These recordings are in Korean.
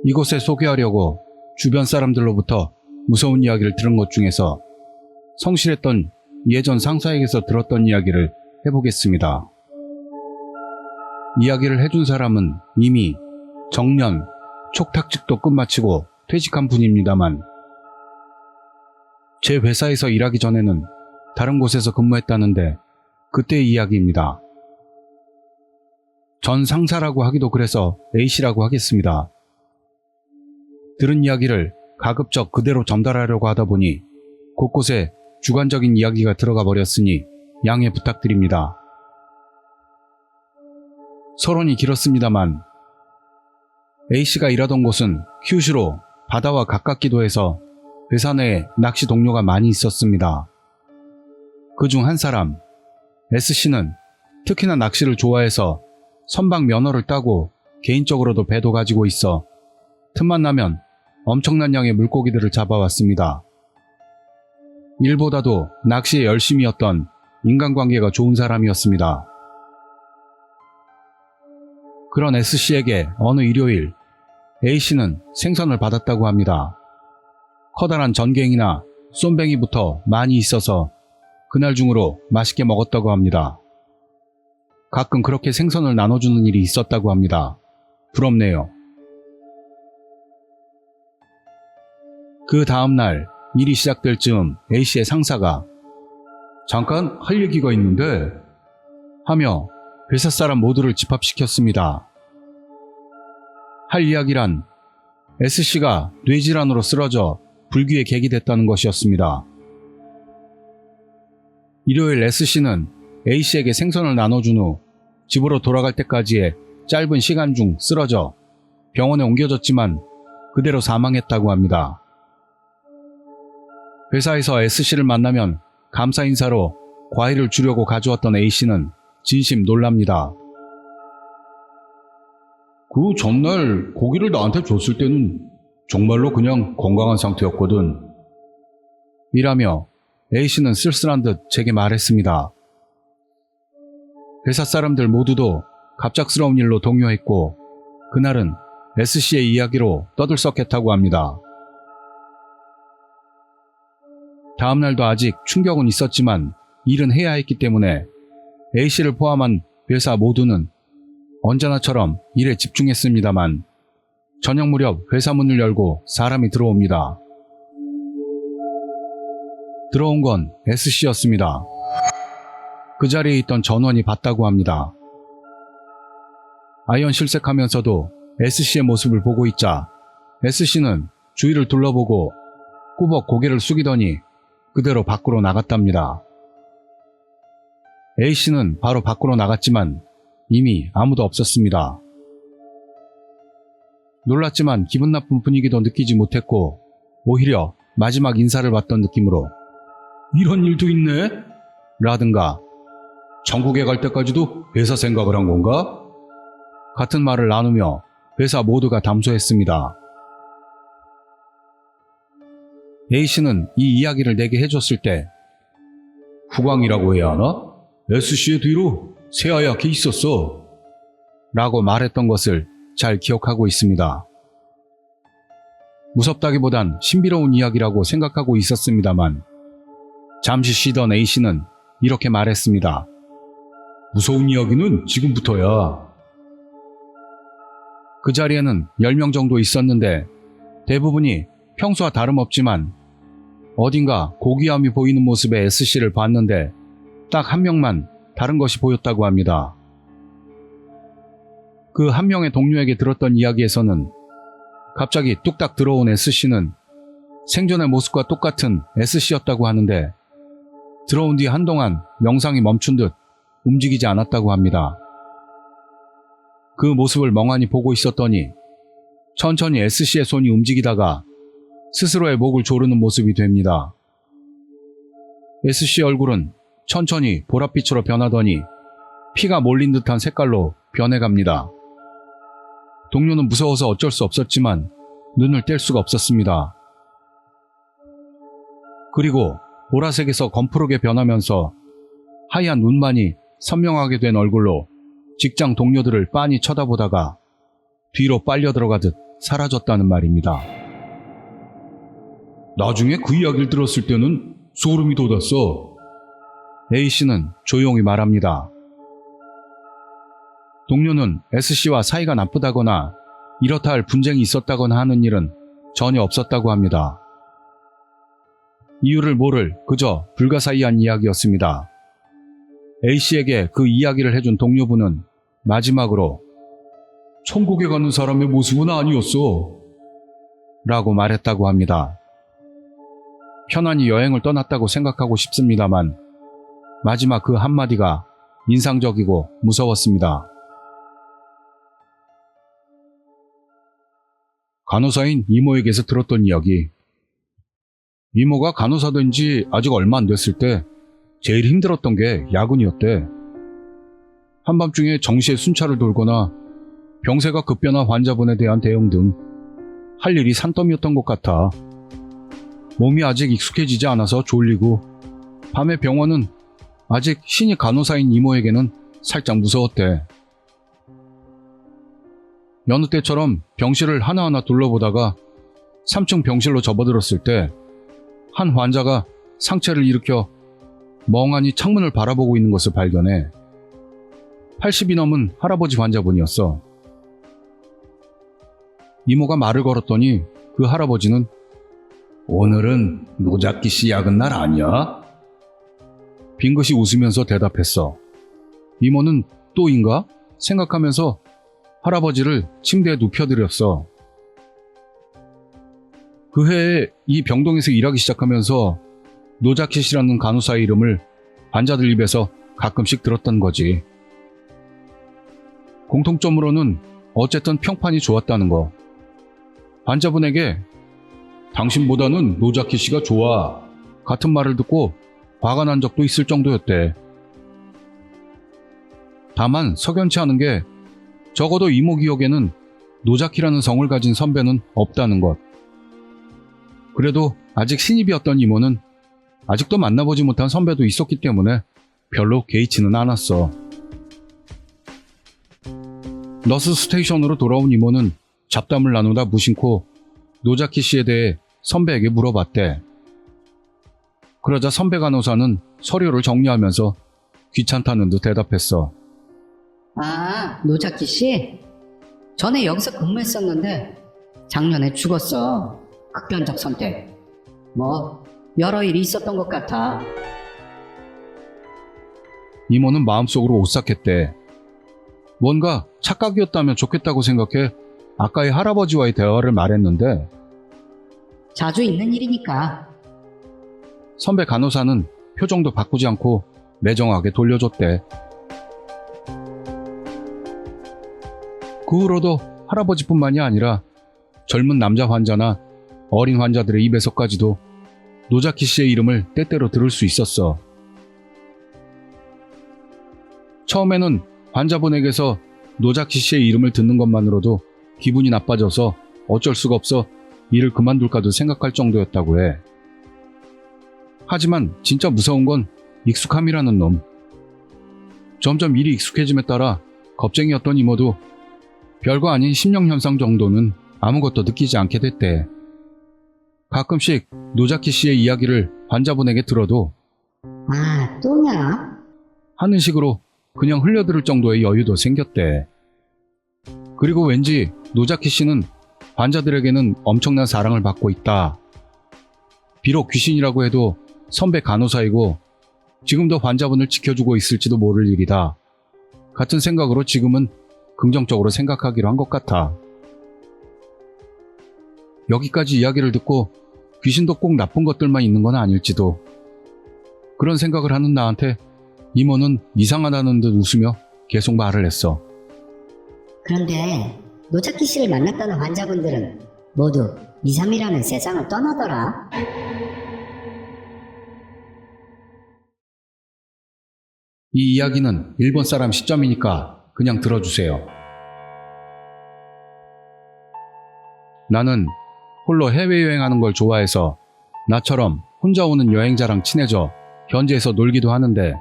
이곳에 소개하려고 주변 사람들로부터 무서운 이야기를 들은 것 중에서 성실했던 예전 상사에게서 들었던 이야기를 해보겠습니다. 이야기를 해준 사람은 이미 정년, 촉탁직도 끝마치고 퇴직한 분입니다만 제 회사에서 일하기 전에는 다른 곳에서 근무했다는데 그때의 이야기입니다. 전 상사라고 하기도 그래서 A씨라고 하겠습니다. 들은 이야기를 가급적 그대로 전달하려고 하다 보니 곳곳에 주관적인 이야기가 들어가 버렸으니 양해 부탁드립니다. 서론이 길었습니다만 A씨가 일하던 곳은 큐슈로 바다와 가깝기도 해서 회사 내에 낚시 동료가 많이 있었습니다. 그중 한 사람, S씨는 특히나 낚시를 좋아해서 선박 면허를 따고 개인적으로도 배도 가지고 있어 틈만 나면 엄청난 양의 물고기들을 잡아왔습니다. 일보다도 낚시에 열심이었던 인간관계가 좋은 사람이었습니다. 그런 S씨에게 어느 일요일 A씨는 생선을 받았다고 합니다. 커다란 전갱이나 쏨뱅이부터 많이 있어서 그날 중으로 맛있게 먹었다고 합니다. 가끔 그렇게 생선을 나눠주는 일이 있었다고 합니다. 부럽네요. 그 다음날 일이 시작될 즈음 A씨의 상사가 잠깐 할 얘기가 있는데 하며 회사 사람 모두를 집합시켰습니다. 할 이야기란 S씨가 뇌질환으로 쓰러져 불귀의 객이 됐다는 것이었습니다. 일요일 S씨는 A씨에게 생선을 나눠준 후 집으로 돌아갈 때까지의 짧은 시간 중 쓰러져 병원에 옮겨졌지만 그대로 사망했다고 합니다. 회사에서 S씨를 만나면 감사 인사로 과일을 주려고 가져왔던 A씨는 진심 놀랍니다. 그 전날 고기를 나한테 줬을 때는 정말로 그냥 건강한 상태였거든. 이라며 A씨는 쓸쓸한 듯 제게 말했습니다. 회사 사람들 모두도 갑작스러운 일로 동요했고 그날은 S씨의 이야기로 떠들썩했다고 합니다. 다음날도 아직 충격은 있었지만 일은 해야 했기 때문에 A씨를 포함한 회사 모두는 언제나처럼 일에 집중했습니다만 저녁 무렵 회사 문을 열고 사람이 들어옵니다. 들어온 건 S씨였습니다. 그 자리에 있던 전원이 봤다고 합니다. 아연실색하면서도 S씨의 모습을 보고 있자 S씨는 주위를 둘러보고 꾸벅 고개를 숙이더니 그대로 밖으로 나갔답니다. A씨는 바로 밖으로 나갔지만 이미 아무도 없었습니다. 놀랐지만 기분 나쁜 분위기도 느끼지 못했고 오히려 마지막 인사를 받던 느낌으로 이런 일도 있네? 라든가 전국에 갈 때까지도 회사 생각을 한 건가? 같은 말을 나누며 회사 모두가 담소했습니다. A씨는 이 이야기를 내게 해줬을 때 후광이라고 해야 하나? S씨의 뒤로 새하얗게 있었어 라고 말했던 것을 잘 기억하고 있습니다. 무섭다기보단 신비로운 이야기라고 생각하고 있었습니다만 잠시 쉬던 A씨는 이렇게 말했습니다. 무서운 이야기는 지금부터야. 그 자리에는 10명 정도 있었는데 대부분이 평소와 다름없지만 어딘가 고귀함이 보이는 모습의 S씨를 봤는데 딱 한 명만 다른 것이 보였다고 합니다. 그 한 명의 동료에게 들었던 이야기에서는 갑자기 뚝딱 들어온 S씨는 생전의 모습과 똑같은 S씨였다고 하는데 들어온 뒤 한동안 명상이 멈춘 듯 움직이지 않았다고 합니다. 그 모습을 멍하니 보고 있었더니 천천히 S씨의 손이 움직이다가 스스로의 목을 조르는 모습이 됩니다. S씨 얼굴은 천천히 보랏빛으로 변하더니 피가 몰린 듯한 색깔로 변해갑니다. 동료는 무서워서 어쩔 수 없었지만 눈을 뗄 수가 없었습니다. 그리고 보라색에서 검푸르게 변하면서 하얀 눈만이 선명하게 된 얼굴로 직장 동료들을 빤히 쳐다보다가 뒤로 빨려 들어가듯 사라졌다는 말입니다. 나중에 그 이야기를 들었을 때는 소름이 돋았어. A씨는 조용히 말합니다. 동료는 S씨와 사이가 나쁘다거나 이렇다 할 분쟁이 있었다거나 하는 일은 전혀 없었다고 합니다. 이유를 모를 그저 불가사의한 이야기였습니다. A씨에게 그 이야기를 해준 동료분은 마지막으로 천국에 가는 사람의 모습은 아니었어 라고 말했다고 합니다. 편안히 여행을 떠났다고 생각하고 싶습니다만 마지막 그 한마디가 인상적이고 무서웠습니다. 간호사인 이모에게서 들었던 이야기. 이모가 간호사 된 지 아직 얼마 안 됐을 때 제일 힘들었던 게 야근이었대. 한밤중에 정시에 순찰을 돌거나 병세가 급변한 환자분에 대한 대응 등 할 일이 산더미였던 것 같아. 몸이 아직 익숙해지지 않아서 졸리고 밤에 병원은 아직 신입 간호사인 이모에게는 살짝 무서웠대. 여느 때처럼 병실을 하나하나 둘러보다가 3층 병실로 접어들었을 때 한 환자가 상체를 일으켜 멍하니 창문을 바라보고 있는 것을 발견해. 80이 넘은 할아버지 환자분이었어. 이모가 말을 걸었더니 그 할아버지는 오늘은 노자키 씨 야근 날 아니야? 빙긋이 웃으면서 대답했어. 이모는 또인가? 생각하면서 할아버지를 침대에 눕혀드렸어. 그 해에 이 병동에서 일하기 시작하면서 노자키 씨라는 간호사의 이름을 환자들 입에서 가끔씩 들었던 거지. 공통점으로는 어쨌든 평판이 좋았다는 거. 환자분에게 당신보다는 노자키 씨가 좋아 같은 말을 듣고 화가 난 적도 있을 정도였대. 다만 석연치 않은 게 적어도 이모 기억에는 노자키라는 성을 가진 선배는 없다는 것. 그래도 아직 신입이었던 이모는 아직도 만나보지 못한 선배도 있었기 때문에 별로 개의치는 않았어. 너스 스테이션으로 돌아온 이모는 잡담을 나누다 무심코 노자키 씨에 대해 선배에게 물어봤대. 그러자 선배 간호사는 서류를 정리하면서 귀찮다는 듯 대답했어. 아, 노자키 씨? 전에 여기서 근무했었는데 작년에 죽었어. 극단적 선택. 뭐 여러 일이 있었던 것 같아. 이모는 마음속으로 오싹했대. 뭔가 착각이었다면 좋겠다고 생각해 아까의 할아버지와의 대화를 말했는데 자주 있는 일이니까. 선배 간호사는 표정도 바꾸지 않고 매정하게 돌려줬대. 그 후로도 할아버지뿐만이 아니라 젊은 남자 환자나 어린 환자들의 입에서까지도 노자키 씨의 이름을 때때로 들을 수 있었어. 처음에는 환자분에게서 노자키 씨의 이름을 듣는 것만으로도 기분이 나빠져서 어쩔 수가 없어 일을 그만둘까도 생각할 정도였다고 해. 하지만 진짜 무서운 건 익숙함이라는 놈. 점점 일이 익숙해짐에 따라 겁쟁이였던 이모도 별거 아닌 심령현상 정도는 아무것도 느끼지 않게 됐대. 가끔씩 노자키 씨의 이야기를 환자분에게 들어도 아, 또냐? 하는 식으로 그냥 흘려들을 정도의 여유도 생겼대. 그리고 왠지 노자키 씨는 환자들에게는 엄청난 사랑을 받고 있다. 비록 귀신이라고 해도 선배 간호사이고 지금도 환자분을 지켜주고 있을지도 모를 일이다. 같은 생각으로 지금은 긍정적으로 생각하기로 한 것 같아. 여기까지 이야기를 듣고 귀신도 꼭 나쁜 것들만 있는 건 아닐지도. 그런 생각을 하는 나한테 이모는 이상하다는 듯 웃으며 계속 말을 했어. 그런데 노자키 씨를 만났다는 환자분들은 모두 2, 3이라는 세상을 떠나더라. 이 이야기는 일본 사람 시점이니까 그냥 들어주세요. 나는 홀로 해외여행하는 걸 좋아해서 나처럼 혼자 오는 여행자랑 친해져 현지에서 놀기도 하는데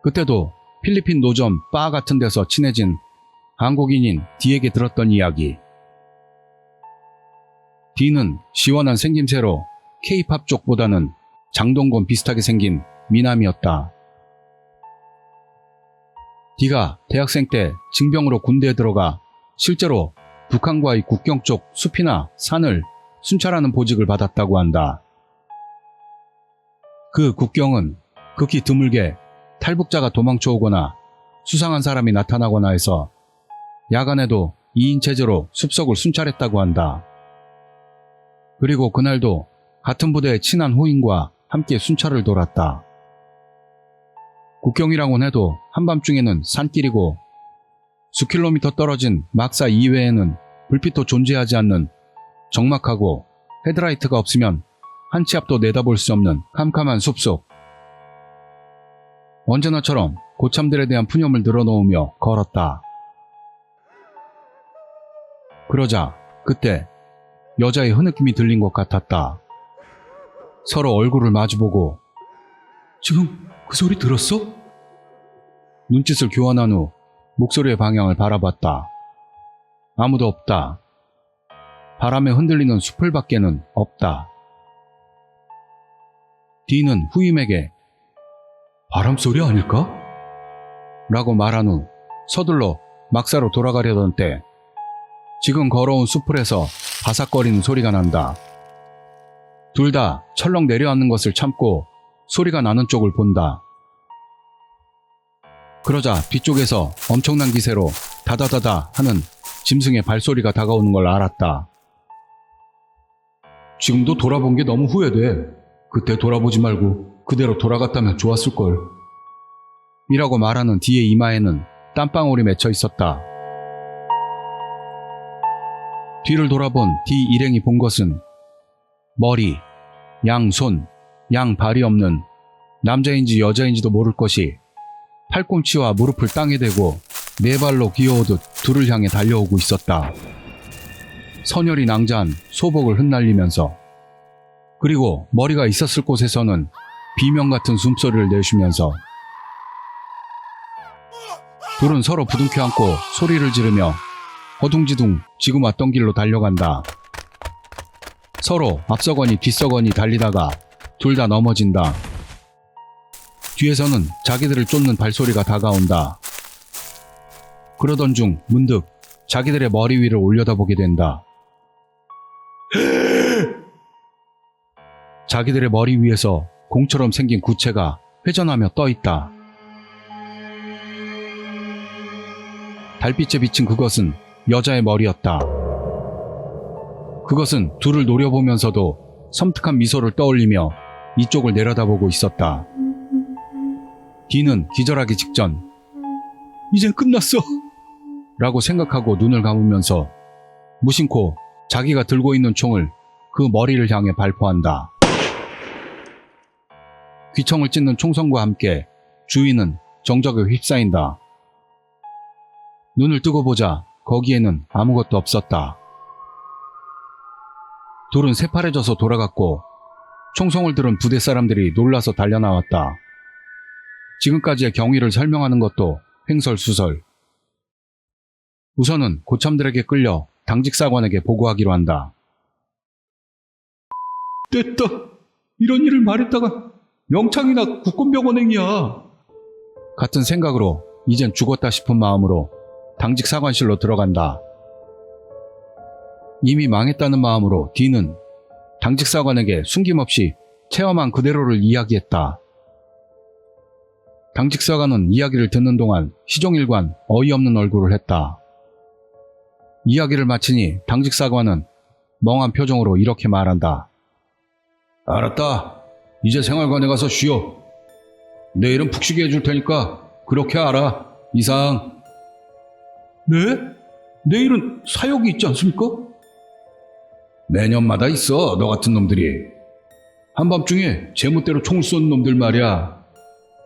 그때도 필리핀 노점 바 같은 데서 친해진 한국인인 D에게 들었던 이야기. D는 시원한 생김새로 K-팝 쪽보다는 장동건 비슷하게 생긴 미남이었다. D가 대학생 때 징병으로 군대에 들어가 실제로 북한과의 국경 쪽 숲이나 산을 순찰하는 보직을 받았다고 한다. 그 국경은 극히 드물게 탈북자가 도망쳐 오거나 수상한 사람이 나타나거나 해서 야간에도 2인 체제로 숲속을 순찰했다고 한다. 그리고 그날도 같은 부대의 친한 호인과 함께 순찰을 돌았다. 국경이라곤 해도 한밤중에는 산길이고 수킬로미터 떨어진 막사 이외에는 불빛도 존재하지 않는 적막하고 헤드라이트가 없으면 한 치 앞도 내다볼 수 없는 캄캄한 숲속. 언제나처럼 고참들에 대한 푸념을 늘어놓으며 걸었다. 그러자 그때 여자의 흐느낌이 들린 것 같았다. 서로 얼굴을 마주보고 지금 그 소리 들었어? 눈짓을 교환한 후 목소리의 방향을 바라봤다. 아무도 없다. 바람에 흔들리는 숲을 밖에는 없다. D는 후임에게 바람소리 아닐까? 라고 말한 후 서둘러 막사로 돌아가려던 때 지금 걸어온 숲풀에서 바삭거리는 소리가 난다. 둘 다 철렁 내려앉는 것을 참고 소리가 나는 쪽을 본다. 그러자 뒤쪽에서 엄청난 기세로 다다다다 하는 짐승의 발소리가 다가오는 걸 알았다. 지금도 돌아본 게 너무 후회돼. 그때 돌아보지 말고 그대로 돌아갔다면 좋았을걸. 이라고 말하는 D의 이마에는 땀방울이 맺혀 있었다. 뒤를 돌아본 D 일행이 본 것은 머리, 양손, 양발이 없는 남자인지 여자인지도 모를 것이 팔꿈치와 무릎을 땅에 대고 네 발로 기어오듯 둘을 향해 달려오고 있었다. 선혈이 낭자한 소복을 흩날리면서 그리고 머리가 있었을 곳에서는 비명 같은 숨소리를 내쉬면서 둘은 서로 부둥켜 안고 소리를 지르며 허둥지둥 지금 왔던 길로 달려간다. 서로 앞서거니 뒤서거니 달리다가 둘 다 넘어진다. 뒤에서는 자기들을 쫓는 발소리가 다가온다. 그러던 중 문득 자기들의 머리 위를 올려다보게 된다. 자기들의 머리 위에서 공처럼 생긴 구체가 회전하며 떠있다. 달빛에 비친 그것은 여자의 머리였다. 그것은 둘을 노려보면서도 섬뜩한 미소를 떠올리며 이쪽을 내려다보고 있었다. D는 기절하기 직전 이젠 끝났어 라고 생각하고 눈을 감으면서 무심코 자기가 들고 있는 총을 그 머리를 향해 발포한다. 귀청을 찢는 총성과 함께 주위는 정적에 휩싸인다. 눈을 뜨고 보자 거기에는 아무것도 없었다. 둘은 새파래져서 돌아갔고 총성을 들은 부대 사람들이 놀라서 달려나왔다. 지금까지의 경위를 설명하는 것도 횡설수설. 우선은 고참들에게 끌려 당직사관에게 보고하기로 한다. 됐다. 이런 일을 말했다가 명창이나 국군병원행이야. 같은 생각으로 이젠 죽었다 싶은 마음으로 당직사관실로 들어간다. 이미 망했다는 마음으로 D는 당직사관에게 숨김없이 체험한 그대로를 이야기했다. 당직사관은 이야기를 듣는 동안 시종일관 어이없는 얼굴을 했다. 이야기를 마치니 당직사관은 멍한 표정으로 이렇게 말한다. 알았다. 이제 생활관에 가서 쉬어. 내일은 푹 쉬게 해줄 테니까 그렇게 알아. 이상. 네? 내일은 사역이 있지 않습니까? 매년마다 있어. 너 같은 놈들이. 한밤중에 제멋대로 총을 쏘는 놈들 말이야.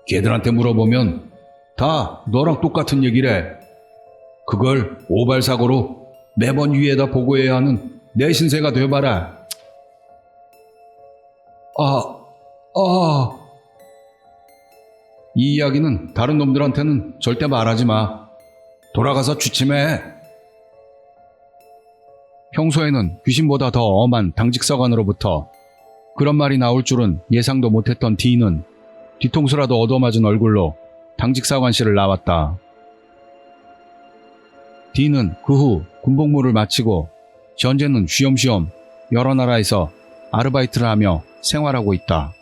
걔들한테 물어보면 다 너랑 똑같은 얘기래. 그걸 오발사고로 매번 위에다 보고해야 하는 내 신세가 돼봐라. 이 이야기는 다른 놈들한테는 절대 말하지 마. 돌아가서 취침해. 평소에는 귀신보다 더 엄한 당직사관으로부터 그런 말이 나올 줄은 예상도 못했던 D는 뒤통수라도 얻어맞은 얼굴로 당직사관실을 나왔다. D는 그 후 군복무를 마치고 현재는 쉬엄쉬엄 여러 나라에서 아르바이트를 하며 생활하고 있다.